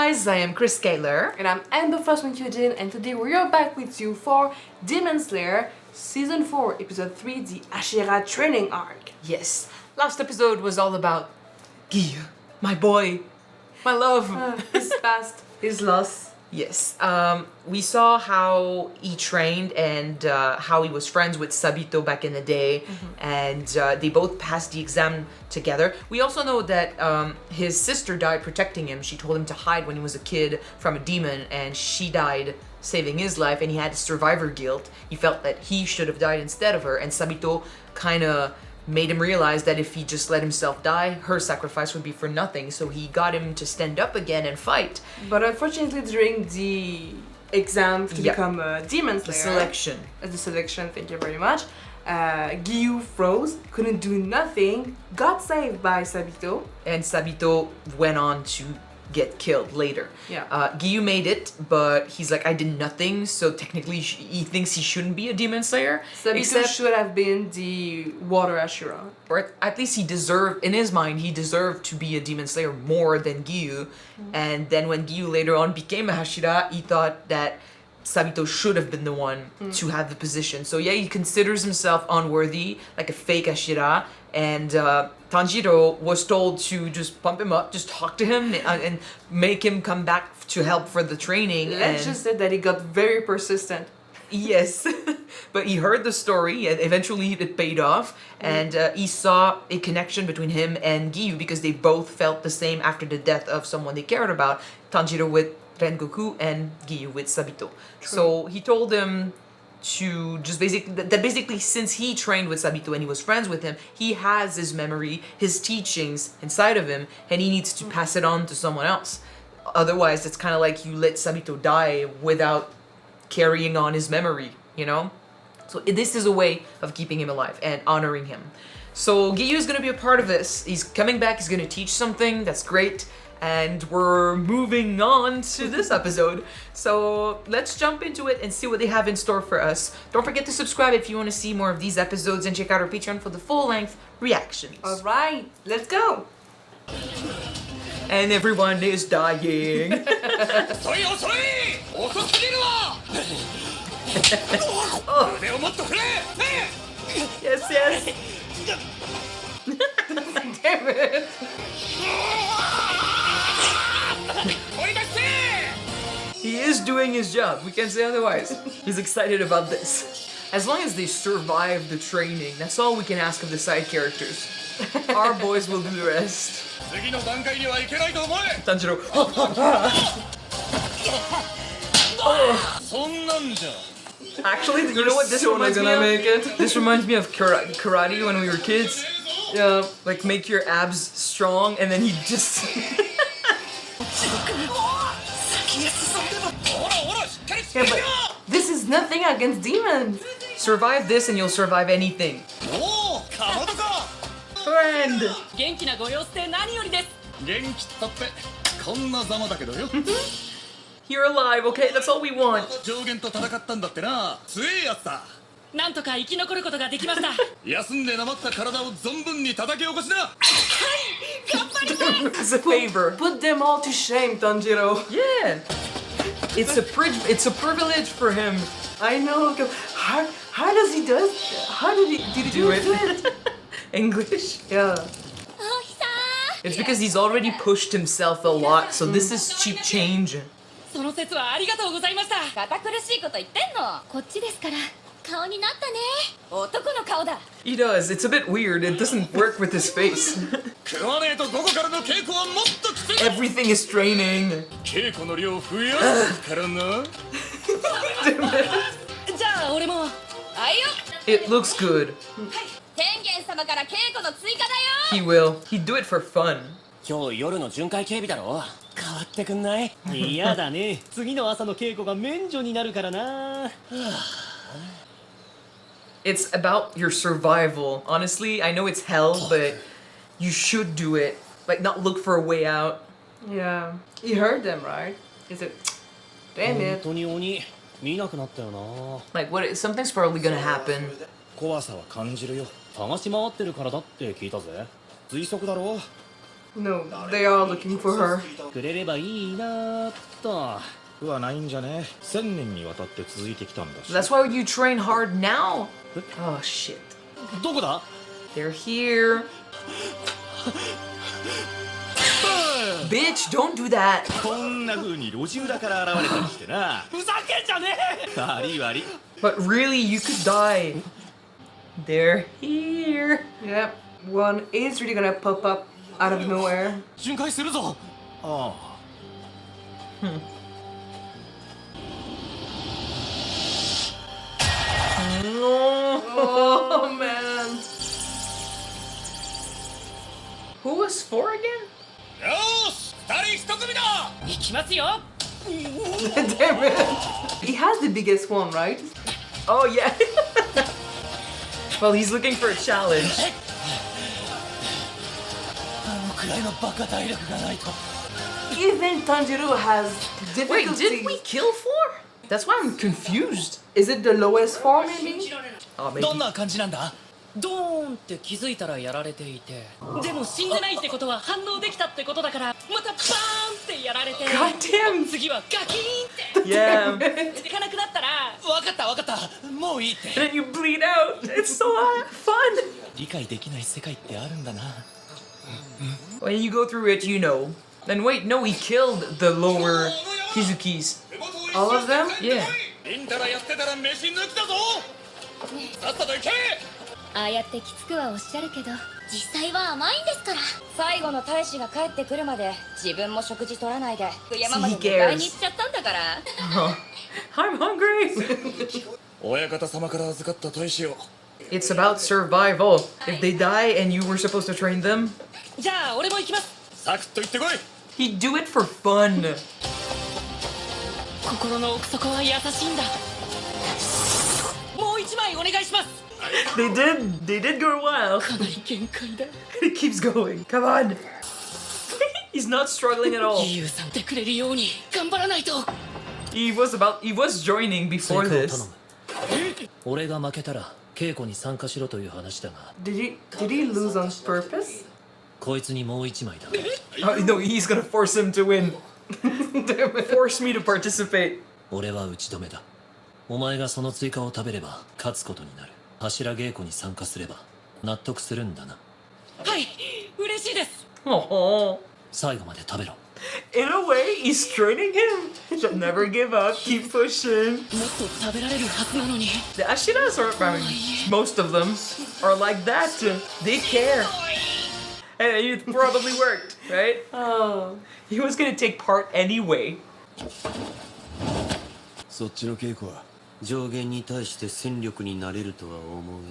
guys, I am Chris Kaler. And I'm the first one Kyuujin, and today we are back with you for Demon Slayer Season 4, Episode 3, the Hashira Training Arc. Yes, last episode was all about Gyu, my boy, my love. His past, his loss. Yes, we saw how he trained and how he was friends with Sabito back in the day, and they both passed the exam together. We also know that his sister died protecting him. She told him to hide when he was a kid from a demon, and she died saving his life, and he had survivor guilt. He felt that he should have died instead of her, and Sabito kind of made him realize that if he just let himself die, her sacrifice would be for nothing. So he got him to stand up again and fight. But unfortunately, during the exam to become a Demon Slayer, the selection, thank you very much, Gyu froze, couldn't do nothing, got saved by Sabito. And Sabito went on to get killed later. Yeah. Gyu made it, but he's like, I did nothing, so technically he thinks he shouldn't be a Demon Slayer. Sabito should have been the Water Hashira. Or at least he deserved, in his mind, he deserved to be a Demon Slayer more than Gyu. And then when Gyu later on became a Hashira, he thought that Sabito should have been the one to have the position. So yeah, he considers himself unworthy, like a fake Hashira. And Tanjiro was told to just pump him up, just talk to him and make him come back to help for the training. Let's just say that he got very persistent. Yes, but he heard the story and eventually it paid off, and he saw a connection between him and Gyu because they both felt the same after the death of someone they cared about, Tanjiro with Rengoku and Gyu with Sabito. So he told him to just basically since he trained with Sabito and he was friends with him, he has his memory, his teachings inside of him, and he needs to pass it on to someone else. Otherwise, it's kind of like you let Sabito die without carrying on his memory, you know? So this is a way of keeping him alive and honoring him. So Gyu is going to be a part of this. He's coming back, he's going to teach something, that's great. And we're moving on to this episode. So let's jump into it and see what they have in store for us. Don't forget to subscribe if you want to see more of these episodes, and check out our Patreon for the full-length reactions. Alright, let's go! And everyone is dying. Oh. Yes, yes. Damn it! He is doing his job, we can't say otherwise. He's excited about this. As long as they survive the training, that's all we can ask of the side characters. Our boys will do the rest. Tanjiro. Actually, you know what this reminds me of? This reminds me of karate when we were kids. Yeah, like make your abs strong and then he just... Yeah, but this is nothing against demons. Survive this and you'll survive anything. Friend! You're alive, okay? That's all we want. It's a favor. Put them all to shame, Tanjiro. Yeah. It's a privilege for him. I know. How does he do it? How did he do it? English? Yeah. It's because he's already pushed himself a lot, so this is cheap change. He does. It's a bit weird. It doesn't work with his face. Everything is straining. It looks good. He will. He'd do it for fun. It's about your survival. Honestly, I know it's hell, but you should do it. Like, not look for a way out. Yeah. He heard them, right? Is it? Damn it. Like, what? Something's probably gonna happen. 探し回ってるからだって聞いたぜ。推測だろ。No, they are looking for her. くれればいいなと。はないんじゃね。1000年にわたって続いてきたんだし。 That's why you train hard now. Oh shit. どこだ？ They're here. Bitch, don't do that. こんな風に路地裏から現れたりしてな。ふざけんじゃねえ。悪い悪い。 But really, you could die. They're here. Yep, one is really gonna pop up out of nowhere. 巡回するぞ。ああ。No. Oh man. Who was 4 again? よし、2人1組だ。行きますよ。 Damn it. He has the biggest one, right? Oh yeah. Well, he's looking for a challenge. あのくらいのバカ体力がないと。 Even Tanjiro has Wait, difficulty. did we kill 4? That's why I'm confused. Is it the lowest form, maybe? Oh, maybe. どんな感じなんだ？ドーンって気づいたらやられていて、でも死んでないってことは反応できたってことだから、またバーンってやられて、 God damn. 次はガキーンって Yeah. いかなくなったら、わかったわかった、もういいって。 And then you bleed out. It's so fun. 理解できない世界ってあるんだな。 When you go through it, you know. Then wait, no, he killed the lower Kizukis. All of them? Yeah. インタラやってたら飯抜きだぞ。さっさと行け。ああやってきつくはおっしゃるけど実際は甘いんですから。最後の大使が帰ってくるまで自分も食事取らないで山まで迎えに行っちゃったんだから。 Oh, I'm hungry. 親方様から預かった大使を。 It's about survival. If they die and you were supposed to train them, じゃあ俺も行きます。サクッと行ってこい。 he'd do it for fun. 心の奥底は優しいんだ。もう一枚お願いします。 They did go a while. かなり限界だ。 It keeps going. Come on. He's not struggling at all. 義勇さんってくれるように頑張らないと。 He was joining before this. 俺が負けたら稽古に参加しろという話だが。 Did he lose on purpose? こいつにもう一枚だ。 No, he's gonna force him to win. Force me to participate. 俺は打ち止めだ。お前がその追加を食べれば勝つことになる。柱稽古に参加すれば納得するんだな。はい、嬉しいです。 Oh. 最後まで食べろ。 In a way, he's training him. He'll never give up. Keep pushing. もっと食べられるはずなのに。 The Ashiras are, I mean, most of them are like that. They care. And it probably worked, right? Oh. He was gonna take part anyway. そっちの稽古は上限に対して戦力になれるとは思えん。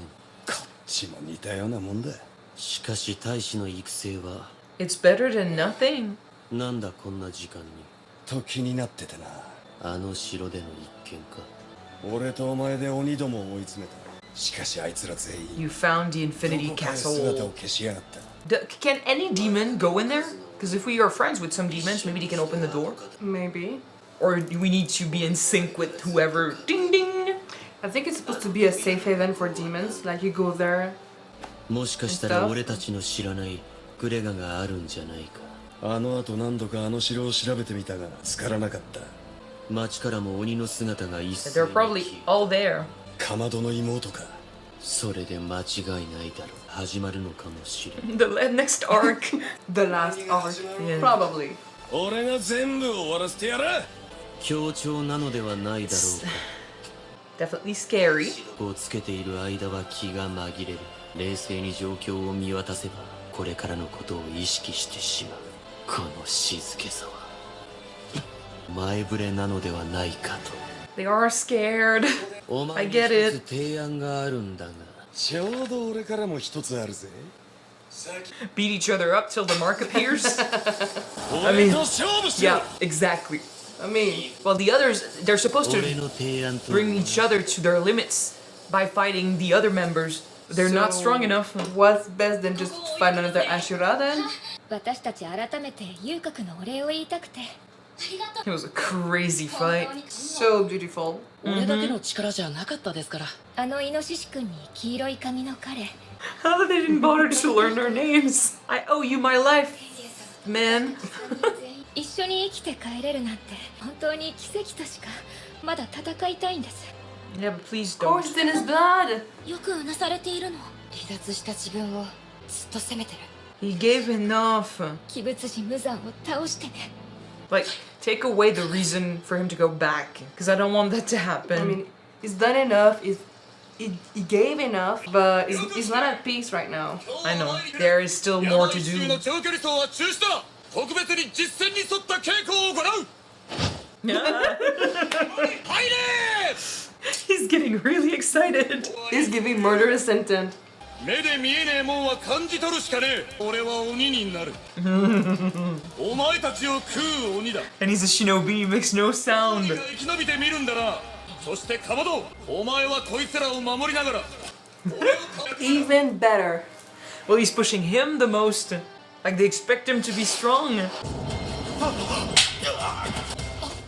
こっちも似たようなもんだ。しかし大使の育成は It's better than nothing. なんだこんな時間に。と気になっててな。あの城での一件か。俺とお前で鬼どもを追い詰めた。しかしあいつら全員 You found the ど Infinity こかへ姿 Castle. を消しやがった。 Can any demon go in there? Because if we are friends with some demons, maybe they can open the door. Maybe. Or do we need to be in sync with whoever? Ding ding! I think it's supposed to be a safe haven for demons. Like you go there. もしかしたら俺たちの知らないグレガがあるんじゃないか。あの後何度かあの城を調べてみたが見つからなかった。町からも鬼の姿が一斉 They're に probably all there. かまどの妹か。それで間違いないだろう。始まるのかもしれん。 The next arc. The last arc. Yeah. Probably. 俺が全部終わらせてやる。強調なのではないだろうか。 Definitely scary. をつけている間は気が紛れる。冷静に状況を見渡せばこれからのことを意識してしまう。この静けさは前触れなのではないかと。 They are scared. お前 I に get 一つ提案があるんだが。ちょうど俺からも一つあるぜ。 Beat each other up till the mark appears. 俺と勝負しろ。 Yeah, exactly. I mean, Well, the others, they're supposed 俺 to の提案と bring each other to their limits by fighting the other members. They're not So- strong enough. what's best than just find another Hashira then? 私たち改めて遊郭のお礼を言いたくて。 It was a crazy fight. So beautiful. 俺だけの力じゃなかったですから。あのイノシシ君に黄色い髪の彼。 How they didn't bother to learn their names? I owe you my life. man. 一緒に生きて帰れるなんて本当に奇跡としかまだ戦いたいんです。 Yeah, but please Of course, don't. it's in his blood. よくうなされているの。離脱した自分をずっと責めてる。 He gave enough. 鬼物人無惨を倒してね。 Like, take away the reason for him to go back, because I don't want that to happen. I mean, he's done enough. He gave enough, but he's not at peace right now. I know. There is still more to do. 長距離走は中止だ。特別に実戦に沿った稽古を行う。入れ。 He's getting really excited. He's giving murderous intent. 目で見えねえもんは感じ取るしかねえ。俺は鬼になる。お前たちを食う鬼だ。 And he's a shinobi, he makes no sound. 生き延びてみるんだな。そしてカバド、お前はこいつらを守りながら。 Even better. Well, he's pushing him the most. Like, they expect him to be strong.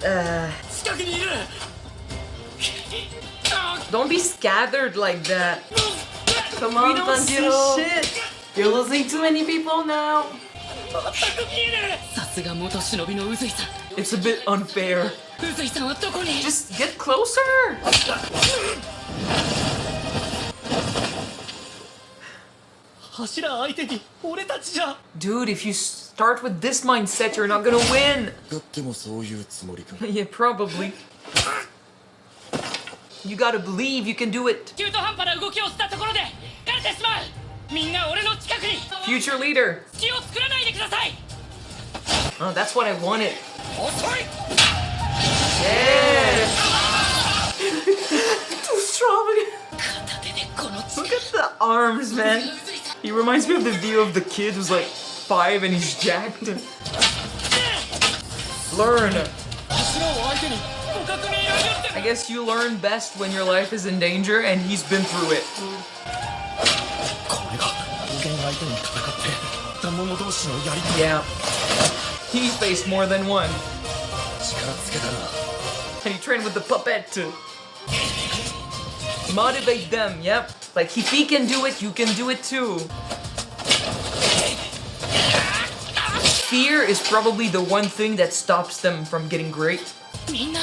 近くにいる。 Don't be scattered like that. Come We on, don't see Tanjiro. shit. You're losing too many people now. さすが元忍びの宇髄さん。 It's a bit unfair. 宇髄さんはどこに？ Just get closer. 柱相手に俺たちじゃ。 Dude, if you start with this mindset, you're not gonna win. だってもそういうつもりか。 Yeah, probably. You gotta believe you can do it. 中途半端な動きをしたところで枯れてしまう。みんな俺の近くに Future leader. 隙を作らないでください。 Oh, that's what I wanted. 遅い。 Yeah. Too strong. 片手でこの Look at the arms, man. He reminds me of the video of the kid who's like 5 and he's jacked. Learn. 柱を相手に。 ご確認ありがとう。 I guess you learn best when your life is in danger, and he's been through it. これが人間相手に戦ってた者同士のやりとり。 Yeah. He's faced more than one. 力つけたな。 And he trained with the puppet to motivate them, yep. Like, if he can do it, you can do it too. Fear is probably the one thing that stops them from getting great. みんな。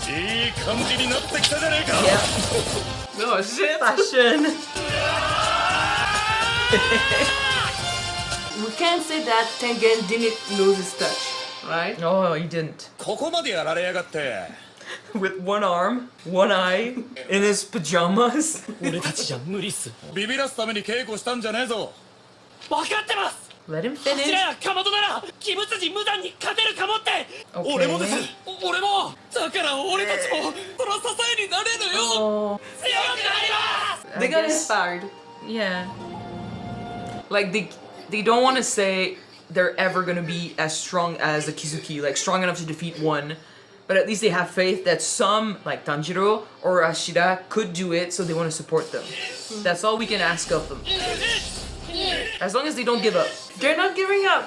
いい感じになってきたじゃねえか。 Yeah. Oh shit. Fashion. We can't say that Tengen didn't lose his touch, right? Oh, he didn't. ここまでやられやがって。 With one arm, one eye, in his pajamas. 俺たちじゃ無理っす。ビビらすために稽古したんじゃねえぞ。分かってます。 Let him 柱 finish. やかまどなら鬼物人無惨に勝てるかもって。 Okay. 俺もです。俺も。だから俺たちもその支えになれるよ。 Oh, 強くなります。 They got guess- inspired. yeah. Like, they don't want to say they're ever gonna be as strong as the Kizuki, like strong enough to defeat one. But at least they have faith that some, like Tanjiro or Hashira, could do it, so they want to support them. That's all we can ask of them. As long as they don't give up. They're not giving up.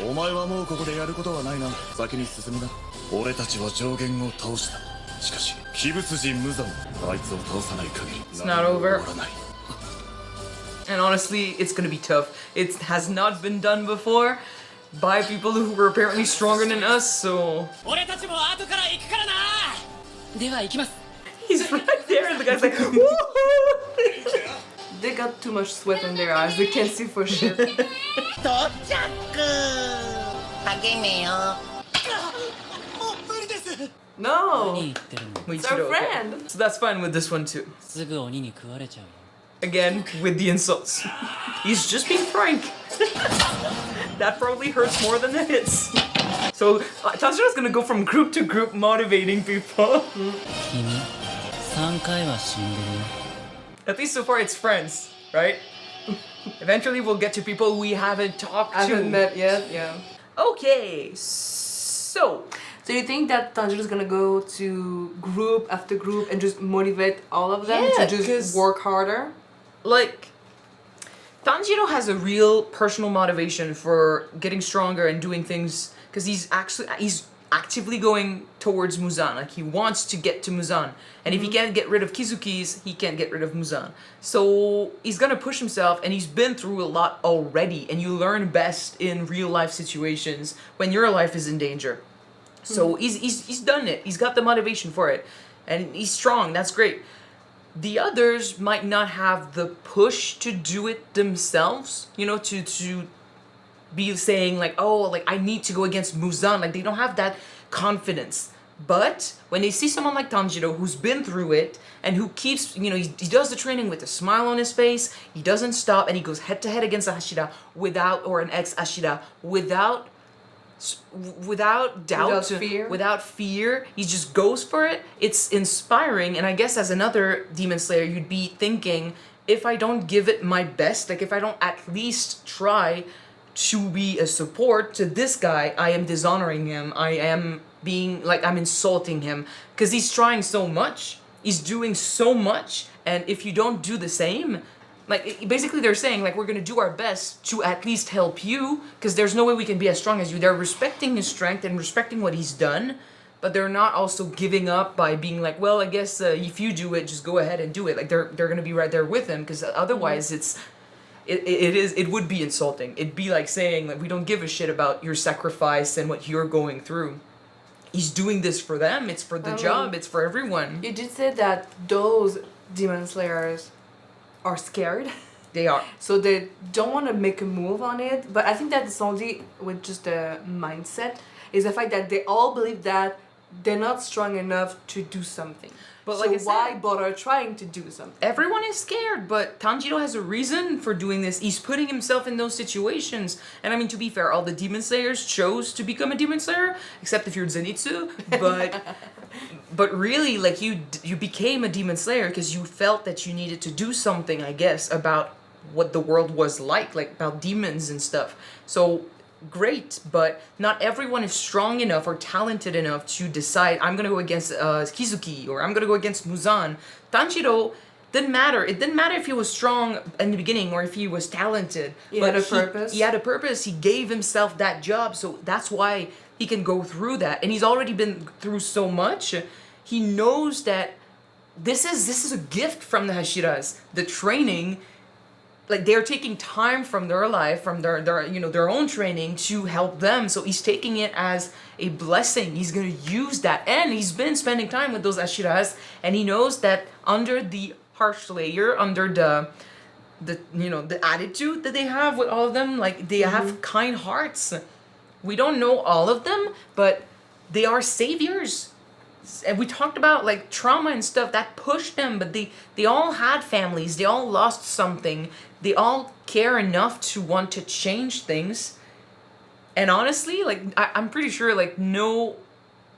お前はもうここでやることはないな。先に進みな。俺たちは上限を倒した。しかし、鬼物人無惨、あいつを倒さない限り。 It's not over. 終わらない。 And honestly, it's gonna be tough. It has not been done before by people who were apparently stronger than us, so... 俺たちも後から行くからな。では行きます。 He's right there, and the guy's like, woohoo! They got too much sweat in their eyes. They can't see for shit. 到着励めよ No. 何言ってるの。 It's our Muichiro, okay. friend. So that's fine with this one too. すぐ鬼に食われちゃうよ。 Again, with the insults. He's just being frank. That probably hurts more than the hits. So, Tanjiro's gonna go from group to group motivating people. 君、3回は死んでるよ。 At least so far it's friends, right? Eventually we'll get to people we haven't talked I haven't to. met yet, yeah. Okay, so... So you think that Tanjiro's gonna go to group after group and just motivate all of them Yeah, to 'cause- just work harder? Like, Tanjiro has a real personal motivation for getting stronger and doing things because he's actively going towards Muzan. Like he wants to get to Muzan. And if he can't get rid of Kizuki's, he can't get rid of Muzan. So he's gonna push himself, and he's been through a lot already. And you learn best in real life situations when your life is in danger. So he's done it. He's got the motivation for it. And he's strong. That's great. The others might not have the push to do it themselves, you know, to be saying like, oh, like I need to go against Muzan. Like they don't have that confidence. But when they see someone like Tanjiro who's been through it and who keeps, you know, he does the training with a smile on his face, he doesn't stop, and he goes head to head against a Hashira or an ex-Hashira without doubt, without fear, he just goes for it. It's inspiring. And I guess as another demon slayer, you'd be thinking, if I don't give it my best, like if I don't at least try to be a support to this guy, I am dishonoring him. I am being like, I'm insulting him because he's trying so much, he's doing so much, and if you don't do the same, like basically they're saying like, we're gonna do our best to at least help you because there's no way we can be as strong as you. They're respecting his strength and respecting what he's done, but they're not also giving up by being like, well, I guess if you do it, just go ahead and do it. Like they're gonna be right there with him because otherwise it would be insulting. It'd be like saying like, we don't give a shit about your sacrifice and what you're going through. He's doing this for them. It's for the job. It's for everyone. You did say that those demon slayers are scared. They are. So they don't want to make a move on it. But I think that it's only with just the mindset, is the fact that they all believe that they're not strong enough to do something. But so like I said, why bother trying to do something? Everyone is scared, but Tanjiro has a reason for doing this. He's putting himself in those situations. And I mean, to be fair, all the demon slayers chose to become a demon slayer, except if you're Zenitsu. But really, like you became a demon slayer because you felt that you needed to do something, I guess, about what the world was like about demons and stuff. So great, but not everyone is strong enough or talented enough to decide, I'm gonna go against Kizuki or I'm gonna go against Muzan. Tanjiro didn't matter. It didn't matter if he was strong in the beginning or if he was talented. He had a purpose. He had a purpose. He gave himself that job, so that's why he can go through that. And he's already been through so much. He knows that this is a gift from the Hashiras. The training, like they're taking time from their life, from their own training to help them. So he's taking it as a blessing. He's gonna use that, and he's been spending time with those Hashiras, and he knows that under the harsh layer, under the attitude that they have with all of them, like they have kind hearts. We don't know all of them, but they are saviors. And we talked about like trauma and stuff that pushed them, but they all had families, they all lost something, they all care enough to want to change things. And honestly, like I'm pretty sure like no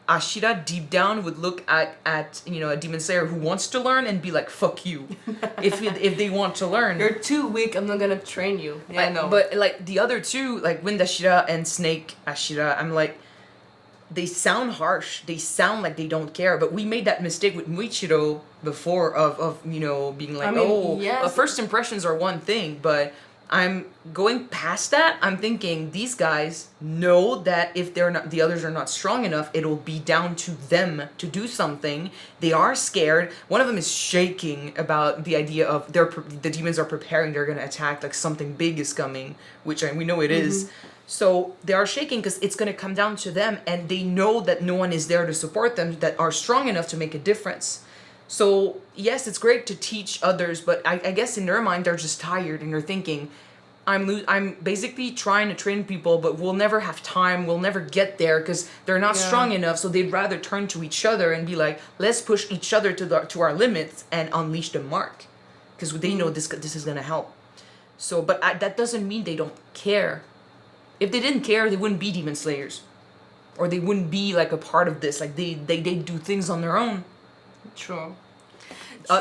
Ashira deep down would look at a demon slayer who wants to learn and be like, fuck you, if they want to learn. You're too weak, I'm not gonna train you. Yeah, I know. But like the other two, like Wind Ashira and Snake Ashira, I'm like, they sound harsh. They sound like they don't care. But we made that mistake with Muichiro before of being like, yes. First impressions are one thing, but I'm going past that. I'm thinking these guys know that if the others are not strong enough, it'll be down to them to do something. They are scared. One of them is shaking about the idea of the demons are preparing. They're gonna attack. Like something big is coming, which we know it is. So they are shaking because it's going to come down to them, and they know that no one is there to support them that are strong enough to make a difference. So yes, it's great to teach others, but I guess in their mind they're just tired and they're thinking, I'm basically trying to train people, but we'll never have time, we'll never get there because they're not strong enough. So they'd rather turn to each other and be like, let's push each other to our limits and unleash the mark, because they know this is going to help. So, but that doesn't mean they don't care. If they didn't care, they wouldn't be demon slayers, or they wouldn't be like a part of this. Like they do things on their own. True.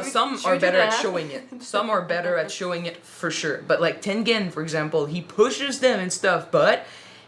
Some are better at showing it. Some are better at showing it for sure. But like Tengen, for example, he pushes them and stuff, but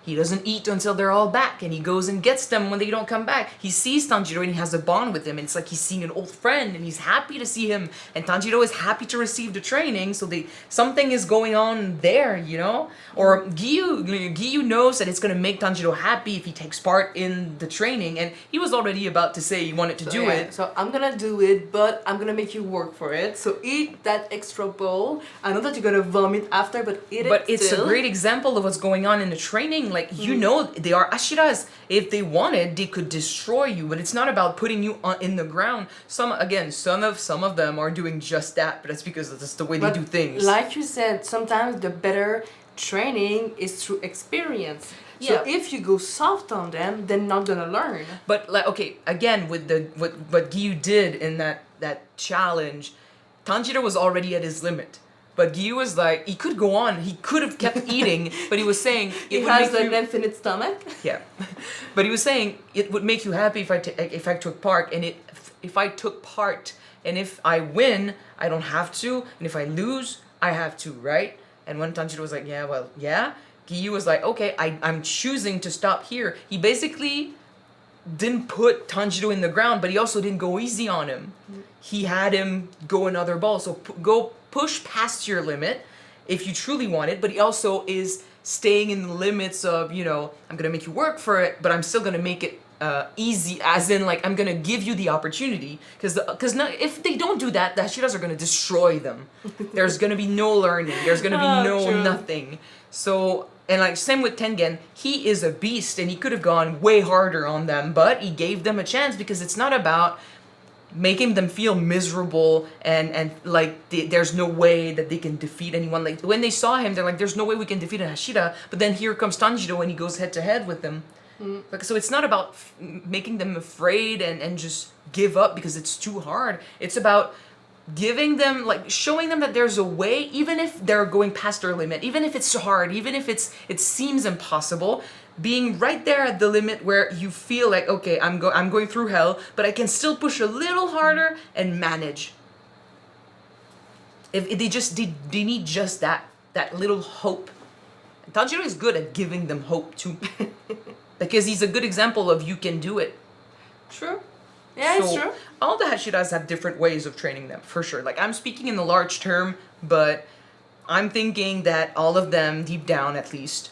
He doesn't eat until they're all back, and he goes and gets them when they don't come back. He sees Tanjiro and he has a bond with him, and it's like he's seeing an old friend, and he's happy to see him, and Tanjiro is happy to receive the training, so something is going on there, you know? Or Giyu knows that it's gonna make Tanjiro happy if he takes part in the training, and he was already about to say he wanted to do it. So I'm gonna do it, but I'm gonna make you work for it. So eat that extra bowl. I know that you're gonna vomit after, but eat it. But it's still. a great example of what's going on in the training. Like, you know, they are Hashiras. If they wanted, they could destroy you. But it's not about putting you in the ground. Some of them are doing just that. But that's because that's the way they do things. Like you said, sometimes the better training is through experience. So Yeah. if you go soft on them, they're not gonna learn. But like, okay, again with what Giyu did in that challenge, Tanjiro was already at his limit. But Giyu was like, he could go on, he could have kept eating, but he was saying He would has make an infinite stomach. Yeah, but he was saying it would make you happy if I took part, and if I took part, and if I win, I don't have to, and if I lose, I have to, right? And when Tanjiro was like, yeah, well, yeah, Giyu was like, okay, I'm choosing to stop here. He basically didn't put Tanjiro in the ground, but he also didn't go easy on him. He had him go another ball, so go push past your limit if you truly want it, but he also is staying in the limits of, you know, I'm gonna make you work for it, but I'm still gonna make it easy, as in like I'm gonna give you the opportunity, because if they don't do that, the Hashiras are gonna destroy them. There's gonna be no learning, there's gonna be no nothing. So, and like same with Tengen, he is a beast and he could have gone way harder on them, but he gave them a chance because it's not about making them feel miserable and like there's no way that they can defeat anyone. Like when they saw him, they're like, there's no way we can defeat a Hashira, but then here comes Tanjiro and he goes head to head with them. Like, so it's not about making them afraid and just give up because it's too hard. It's about giving them, like, showing them that there's a way, even if they're going past their limit, even if it's hard, even if it seems impossible, being right there at the limit where you feel like, okay, I'm going through hell, but I can still push a little harder and manage. If they need just that little hope. And Tanjiro is good at giving them hope too, because he's a good example of you can do it. True. Yeah, it's true. All the Hashiras have different ways of training them, for sure. Like, I'm speaking in the large term, but I'm thinking that all of them, deep down at least,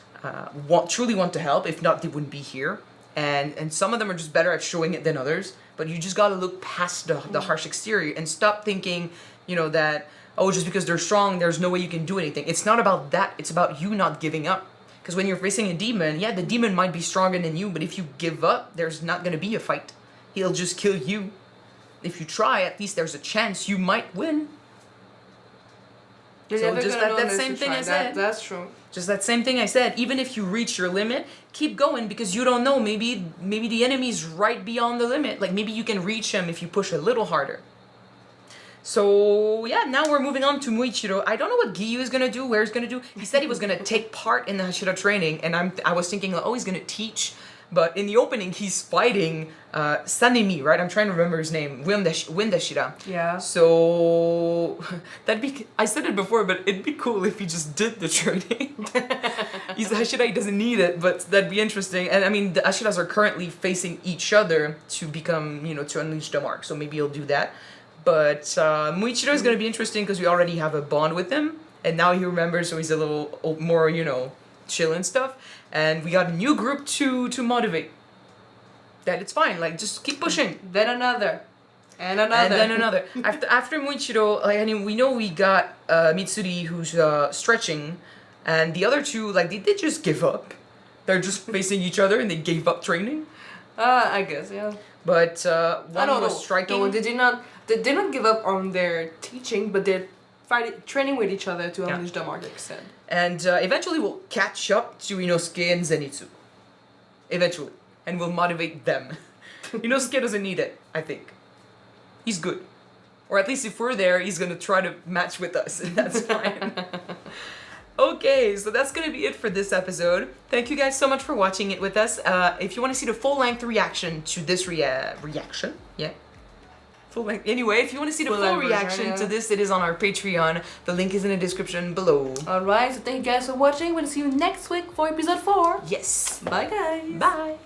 truly want to help. If not, they wouldn't be here. And some of them are just better at showing it than others. But you just gotta look past the harsh exterior and stop thinking, you know, that, oh, just because they're strong, there's no way you can do anything. It's not about that. It's about you not giving up. Because when you're facing a demon, yeah, the demon might be stronger than you, but if you give up, there's not gonna be a fight. He'll just kill you. If you try, at least there's a chance you might win. You're So never just gonna know that unless same you thing try. I said. That's true. Just that same thing I said. Even if you reach your limit, keep going, because you don't know. Maybe the enemy's right beyond the limit. Like, maybe you can reach him if you push a little harder. So yeah, now we're moving on to Muichiro. I don't know what Giyu is gonna do, where he's gonna do. He said he was gonna take part in the Hashira training, and I was thinking, like, oh, he's gonna teach. But in the opening, he's fighting Sanemi, right? I'm trying to remember his name. Wind Hashira. Yeah. So I said it before, but it'd be cool if he just did the training. He's the Hashira, he doesn't need it, but that'd be interesting. And I mean, the Hashiras are currently facing each other to become, you know, to unleash the mark. So maybe he'll do that. But Muichiro is going to be interesting because we already have a bond with him. And now he remembers, so he's a little more, you know, chill and stuff. And we got a new group to motivate. That it's fine, like, just keep pushing. Then another. And another. And then another. After Muichiro, like, I mean, we know we got Mitsuri, who's stretching. And the other two, like, they did just give up. They're just facing each other and they gave up training. I guess, yeah. But one was striking. No, they did not give up on their teaching, but they're training with each other to unleash the mark, like I said. And eventually we'll catch up to Inosuke and Zenitsu. Eventually. And we'll motivate them. Inosuke doesn't need it, I think. He's good. Or at least if we're there, he's gonna try to match with us, and that's fine. Okay, so that's gonna be it for this episode. Thank you guys so much for watching it with us. If you want to see the full-length reaction to this full length. Anyway, if you want to see the Full full length version, reaction yeah. to this, it is on our Patreon. The link is in the description below. Alright, so thank you guys for watching. We'll see you next week for episode 4. Yes. Bye guys. Bye.